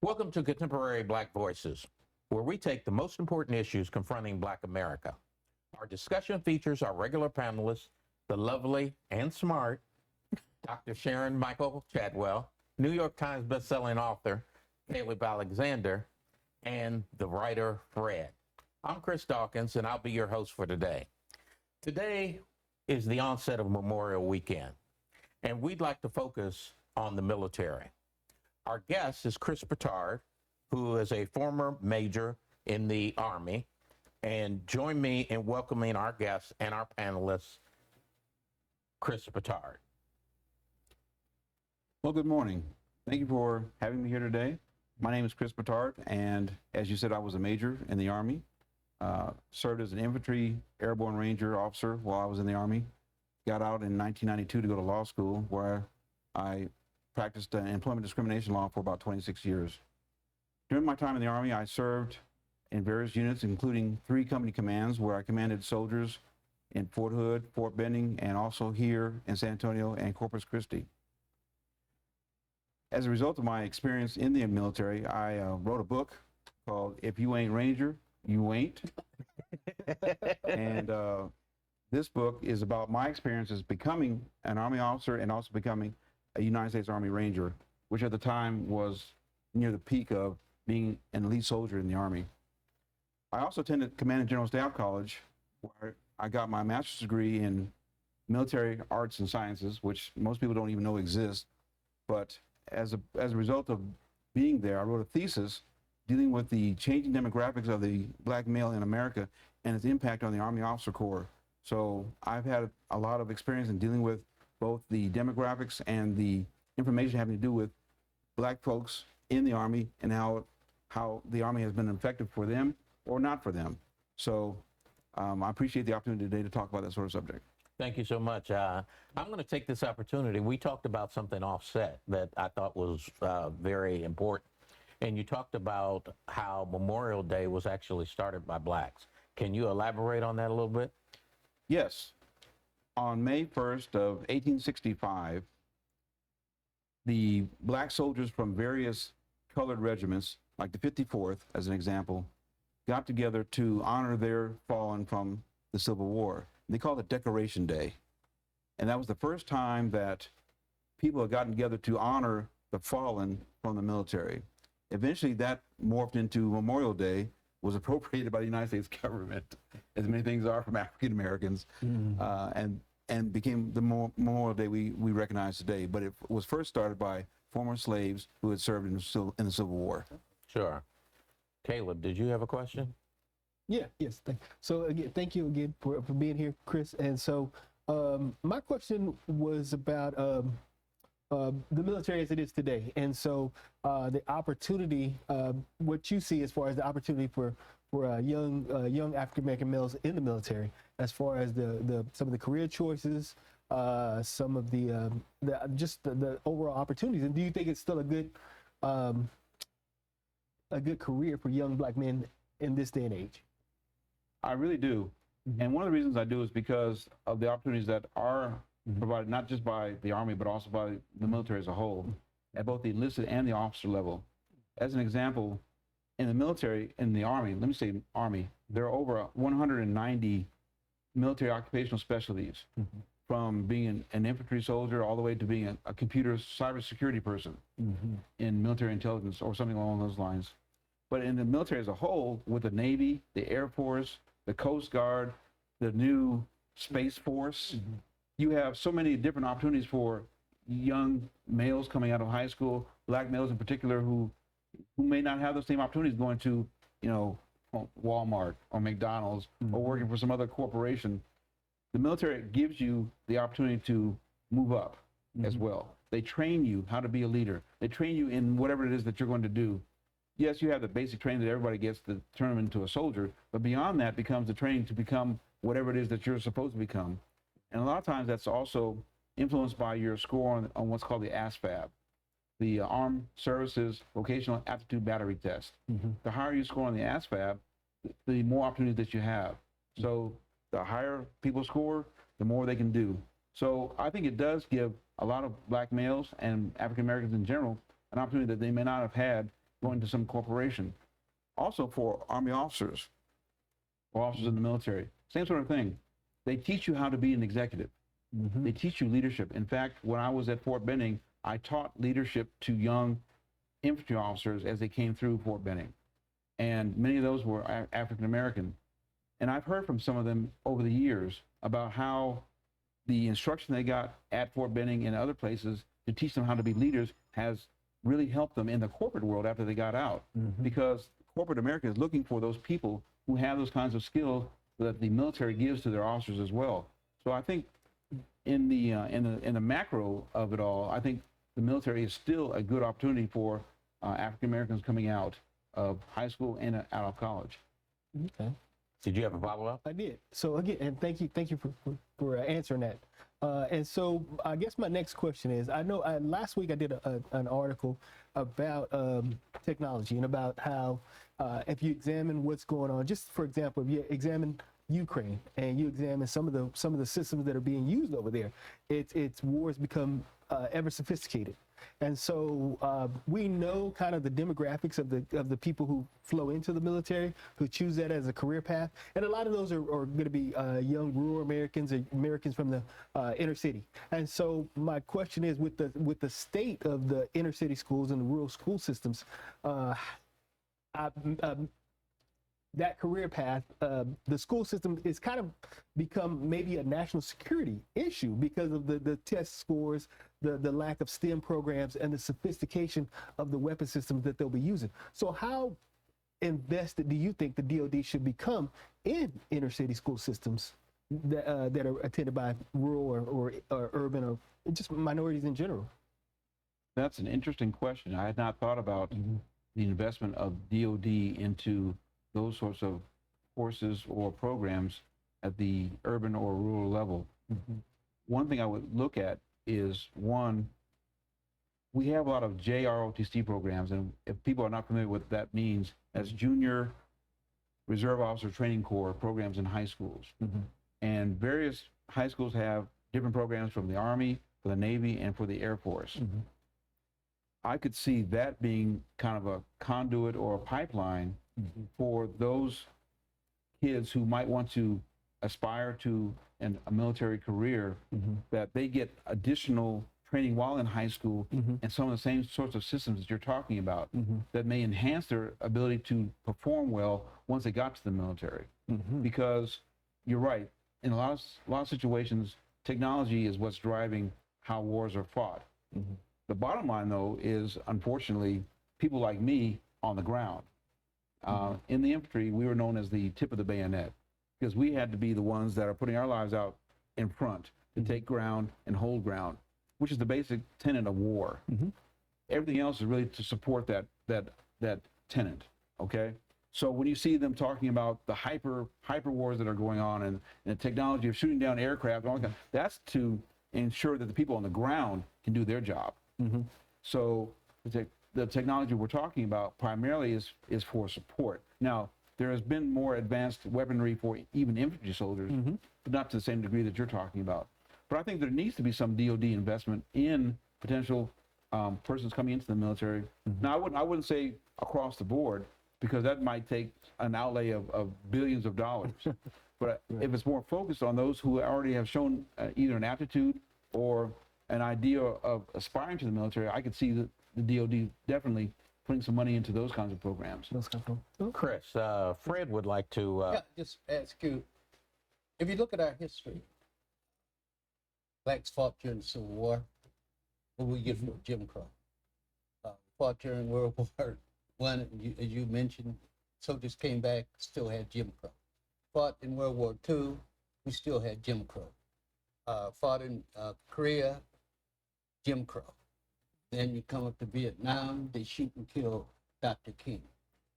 Welcome to Contemporary Black Voices, where we take the most important issues confronting Black America. Our discussion features our regular panelists, the lovely and smart Dr. Sharon Michael Chadwell, New York Times bestselling author Caleb Alexander, and the writer Fred. I'm Chris Dawkins, and I'll be your host for today. Today is the onset of Memorial Weekend, and we'd like to focus on the military. Our guest is Chris Pittard, who is a former major in the Army, and join me in welcoming our guests and our panelists, Chris Pittard. Well, good morning. Thank you for having me here today. My name is Chris Pittard, and as you said, I was a major in the Army. Served as an infantry airborne ranger officer while I was in the Army. Got out in 1992 to go to law school, where I practiced employment discrimination law for about 26 years. During my time in the Army, I served in various units, including 3 company commands, where I commanded soldiers in Fort Hood, Fort Benning, and also here in San Antonio and Corpus Christi. As a result of my experience in the military, I wrote a book called If You Ain't Ranger, You Ain't. And this book is about my experiences becoming an Army officer and also becoming a United States Army Ranger, which at the time was near the peak of being an elite soldier in the Army. I also attended Command and General Staff College, where I got my master's degree in military arts and sciences, which most people don't even know exist. But as a result of being there, I wrote a thesis dealing with the changing demographics of the Black male in America and its impact on the Army Officer Corps. So I've had a lot of experience in dealing with both the demographics and the information having to do with Black folks in the Army and how the Army has been effective for them or not for them. So I appreciate the opportunity today to talk about that sort of subject. Thank you so much. I'm going to take this opportunity. We talked about something offset that I thought was very important. And you talked about how Memorial Day was actually started by Blacks. Can you elaborate on that a little bit? Yes. On May 1st of 1865, the Black soldiers from various colored regiments, like the 54th as an example, got together to honor their fallen from the Civil War. They called it Decoration Day. And that was the first time that people had gotten together to honor the fallen from the military. Eventually that morphed into Memorial Day, was appropriated by the United States government, as many things are from African Americans, and became the Memorial Day we recognize today. But it was first started by former slaves who had served in the Civil War. Sure. Caleb, did you have a question? Yes. So again, thank you again for being here, Chris. And so my question was about the military as it is today. And so the opportunity, what you see as far as the opportunity for young African-American males in the military, as far as some of the career choices, some of the overall opportunities. And do you think it's still a good career for young Black men in this day and age? I really do. And one of the reasons I do is because of the opportunities that are provided not just by the Army, but also by the military as a whole, at both the enlisted and the officer level. As an example, in the military, in the Army, let me say Army, there are over 190 military occupational specialties, from being an infantry soldier all the way to being a computer cybersecurity person in military intelligence or something along those lines. But in the military as a whole, with the Navy, the Air Force, the Coast Guard, the new Space Force, you have so many different opportunities for young males coming out of high school, Black males in particular, who may not have those same opportunities going to, Walmart or McDonald's or working for some other corporation. The military gives you the opportunity to move up as well. They train you how to be a leader. They train you in whatever it is that you're going to do. Yes, you have the basic training that everybody gets to turn them into a soldier, but beyond that becomes the training to become whatever it is that you're supposed to become. And a lot of times that's also influenced by your score on what's called the ASVAB, the Armed Services Vocational Aptitude Battery Test. The higher you score on the ASVAB, the more opportunities that you have. So the higher people score, the more they can do. So I think it does give a lot of Black males and African Americans in general an opportunity that they may not have had going to some corporation. Also for Army officers or officers in the military, same sort of thing. They teach you how to be an executive. They teach you leadership. In fact, when I was at Fort Benning, I taught leadership to young infantry officers as they came through Fort Benning. And many of those were African American. And I've heard from some of them over the years about how the instruction they got at Fort Benning and other places to teach them how to be leaders has really helped them in the corporate world after they got out. Because corporate America is looking for those people who have those kinds of skills that the military gives to their officers as well. So I think in the macro of it all, I think the military is still a good opportunity for African Americans coming out of high school and out of college. Okay. Did you have a follow-up? I did. So again, and thank you for answering that. And so I guess my next question is, I know last week I did an article about technology and about how if you examine what's going on, just for example, if you examine Ukraine and you examine some of the systems that are being used over there, its wars become ever sophisticated. And so we know kind of the demographics of the people who flow into the military, who choose that as a career path. And a lot of those are going to be young rural Americans, or Americans from the inner city. And so my question is, with the state of the inner city schools and the rural school systems, that career path, the school system is kind of become maybe a national security issue because of the test scores, the lack of STEM programs, and the sophistication of the weapon systems that they'll be using. So how invested do you think the DoD should become in inner city school systems that are attended by rural or urban or just minorities in general? That's an interesting question. I had not thought about the investment of DoD into those sorts of courses or programs at the urban or rural level. One thing I would look at is, one, we have a lot of JROTC programs, and if people are not familiar with what that means, that's Junior Reserve Officer Training Corps programs in high schools. And various high schools have different programs from the Army, for the Navy, and for the Air Force. I could see that being kind of a conduit or a pipeline for those kids who might want to aspire to a military career, that they get additional training while in high school and some of the same sorts of systems that you're talking about that may enhance their ability to perform well once they got to the military. Because you're right, in a lot of situations, technology is what's driving how wars are fought. The bottom line, though, is unfortunately people like me on the ground. In the infantry, we were known as the tip of the bayonet because we had to be the ones that are putting our lives out in front to take ground and hold ground, which is the basic tenet of war. Everything else is really to support that tenet. Okay, so when you see them talking about the hyper wars that are going on and the technology of shooting down aircraft, and all that, that's to ensure that the people on the ground can do their job. So the technology we're talking about primarily is for support. Now, there has been more advanced weaponry for even infantry soldiers, but not to the same degree that you're talking about. But I think there needs to be some DoD investment in potential persons coming into the military. Now, I wouldn't say across the board, because that might take an outlay of billions of dollars. But if it's more focused on those who already have shown either an aptitude or an idea of aspiring to the military, I could see the DoD definitely putting some money into those kinds of programs. Chris, Fred would like to... Yeah, just ask you, if you look at our history, blacks fought during the Civil War, what we get from Jim Crow. Fought during World War I, as you mentioned, soldiers came back, still had Jim Crow. Fought in World War II, we still had Jim Crow. Fought in Korea, Jim Crow. Then you come up to Vietnam, they shoot and kill Dr. King.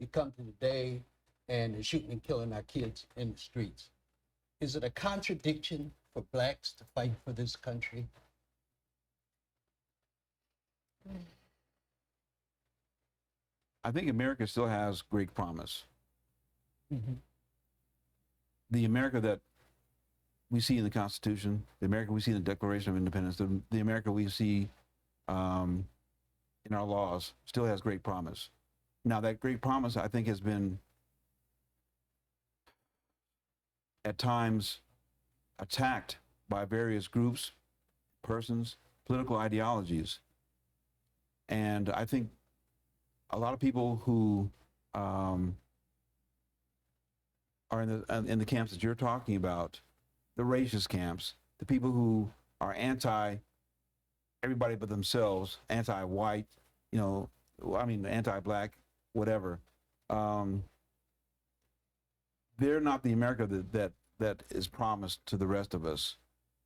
You come to today, and they're shooting and killing our kids in the streets. Is it a contradiction for blacks to fight for this country? I think America still has great promise. The America that we see in the Constitution, the America we see in the Declaration of Independence, the America we see in our laws still has great promise. Now, that great promise, I think, has been at times attacked by various groups, persons, political ideologies. And I think a lot of people who are in the camps that you're talking about, the racist camps, the people who are anti everybody but themselves, anti-white, anti-black, whatever. They're not the America that is promised to the rest of us.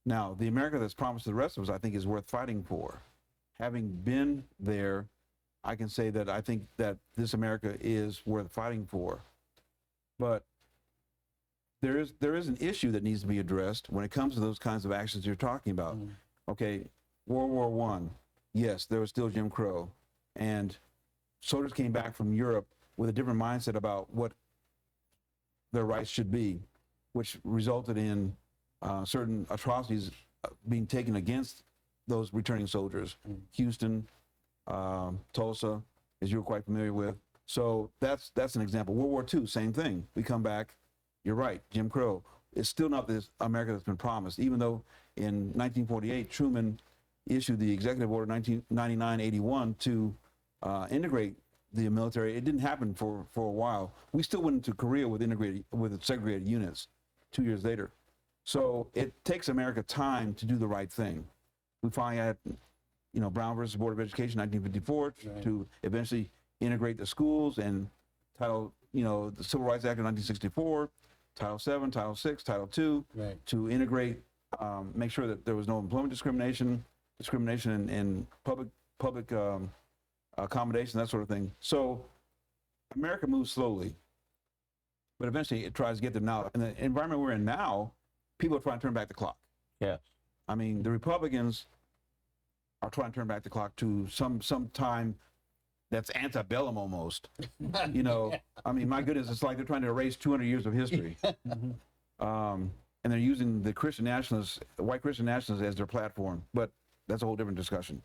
Now, the America that's promised to the rest of us, I think, is worth fighting for. Having been there, I can say that I think that this America is worth fighting for. But there is an issue that needs to be addressed when it comes to those kinds of actions you're talking about. Okay, World War I, yes, there was still Jim Crow, and soldiers came back from Europe with a different mindset about what their rights should be, which resulted in certain atrocities being taken against those returning soldiers. Houston, Tulsa, as you're quite familiar with. So that's an example. World War II, same thing. We come back, you're right, Jim Crow. It's still not this America that's been promised, even though in 1948, Truman issued the Executive Order 1999-81 to integrate the military. It didn't happen for a while. We still went into Korea with segregated units 2 years later. So it takes America time to do the right thing. We finally had, Brown versus Board of Education, 1954, Right. to eventually integrate the schools, and the Civil Rights Act of 1964, Title VII, Title VI, Title II, Right. to integrate, make sure that there was no employment discrimination in public accommodation, that sort of thing. So America moves slowly, but eventually it tries to get there. Now, in the environment we're in now, people are trying to turn back the clock. Yes. I mean, the Republicans are trying to turn back the clock to some time that's antebellum almost. I mean, my goodness, it's like they're trying to erase 200 years of history. And they're using the white Christian nationalists as their platform, but that's a whole different discussion.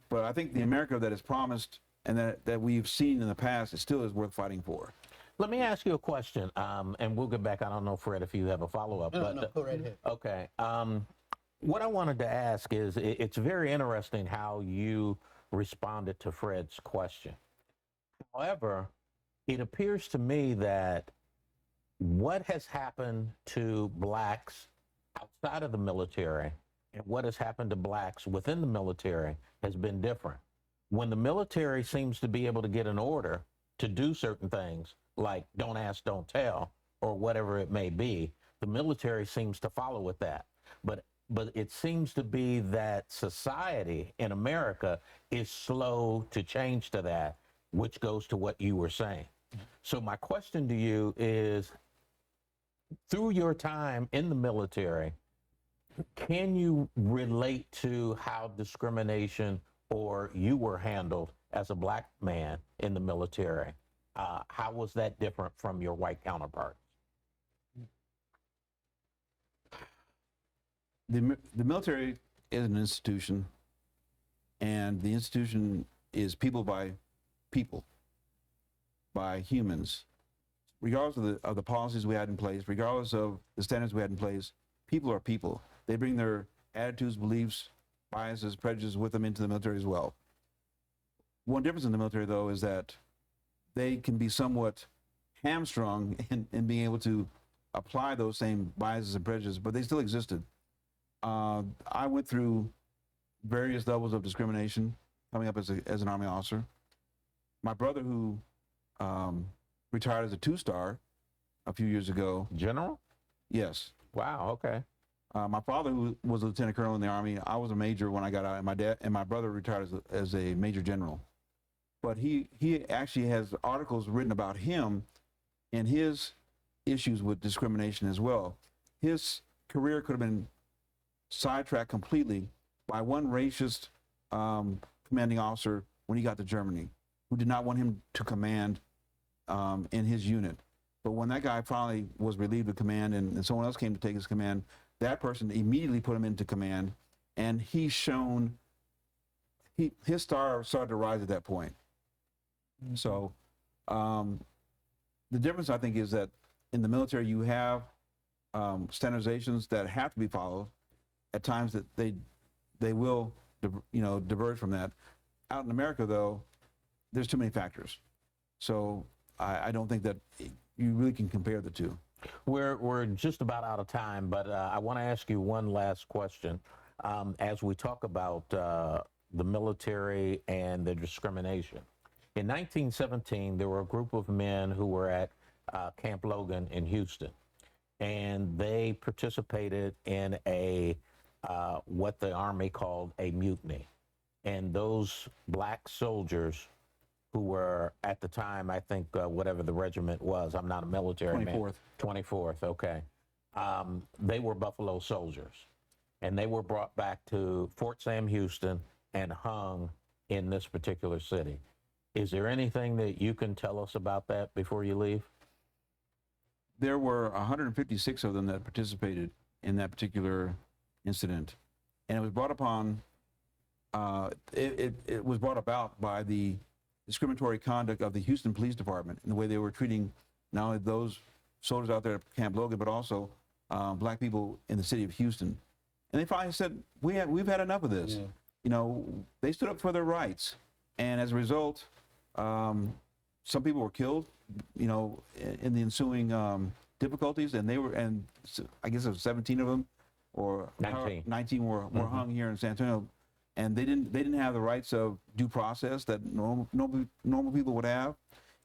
But I think the America that is promised and that we've seen in the past, it still is worth fighting for. Let me ask you a question, and we'll get back. I don't know, Fred, if you have a follow-up. No, go right ahead. Okay. What I wanted to ask is, it's very interesting how you responded to Fred's question. However, it appears to me that what has happened to blacks outside of the military and what has happened to blacks within the military has been different. When the military seems to be able to get an order to do certain things, like don't ask, don't tell, or whatever it may be, the military seems to follow with that. But it seems to be that society in America is slow to change to that, which goes to what you were saying. So my question to you is, through your time in the military, can you relate to how discrimination or you were handled as a black man in the military? How was that different from your white counterparts? The military is an institution, and the institution is people by humans. Regardless of the policies we had in place, regardless of the standards we had in place, people are people. They bring their attitudes, beliefs, biases, prejudices with them into the military as well. One difference in the military, though, is that they can be somewhat hamstrung in being able to apply those same biases and prejudices, but they still existed. I went through various levels of discrimination coming up as an Army officer. My brother, who retired as a 2-star a few years ago. General? Yes. Wow, okay. My father, who was a lieutenant colonel in the Army, I was a major when I got out, and my brother retired as a major general. But he actually has articles written about him and his issues with discrimination as well. His career could have been sidetracked completely by one racist commanding officer when he got to Germany, who did not want him to command in his unit. But when that guy finally was relieved of command and someone else came to take his command, that person immediately put him into command, and his star started to rise at that point. So The difference, I think, is that in the military you have standardizations that have to be followed. At times that they will, diverge from that. Out in America, though, there's too many factors. So I don't think that you really can compare the two. We're just about out of time, but I want to ask you one last question. As we talk about the military and the discrimination. In 1917, there were a group of men who were at Camp Logan in Houston, and they participated in a what the Army called a mutiny. And those black soldiers who were at the time, I think, whatever the regiment was, I'm not a military man. 24th. 24th, okay. They were Buffalo Soldiers, and they were brought back to Fort Sam Houston and hung in this particular city. Is there anything that you can tell us about that before you leave? There were 156 of them that participated in that particular incident, and it was brought upon. It was brought about by the discriminatory conduct of the Houston Police Department and the way they were treating not only those soldiers out there at Camp Logan, but also black people in the city of Houston. And they finally said, we've had enough of this. Yeah. They stood up for their rights, and as a result, some people were killed. In the ensuing difficulties, and I guess it was 17 of them, or 19 were hung here in San Antonio, and they didn't have the rights of due process that normal people would have.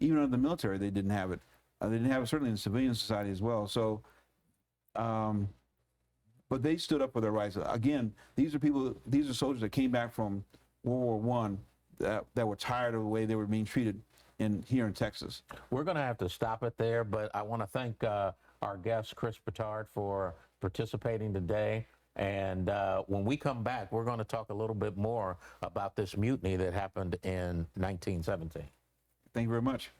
Even in the military, they didn't have it. They didn't have it certainly in civilian society as well. So, but they stood up for their rights. Again, these are soldiers that came back from World War I that were tired of the way they were being treated here in Texas. We're going to have to stop it there, but I want to thank our guest, Chris Pittard, for participating today. And when we come back, we're going to talk a little bit more about this mutiny that happened in 1917. Thank you very much.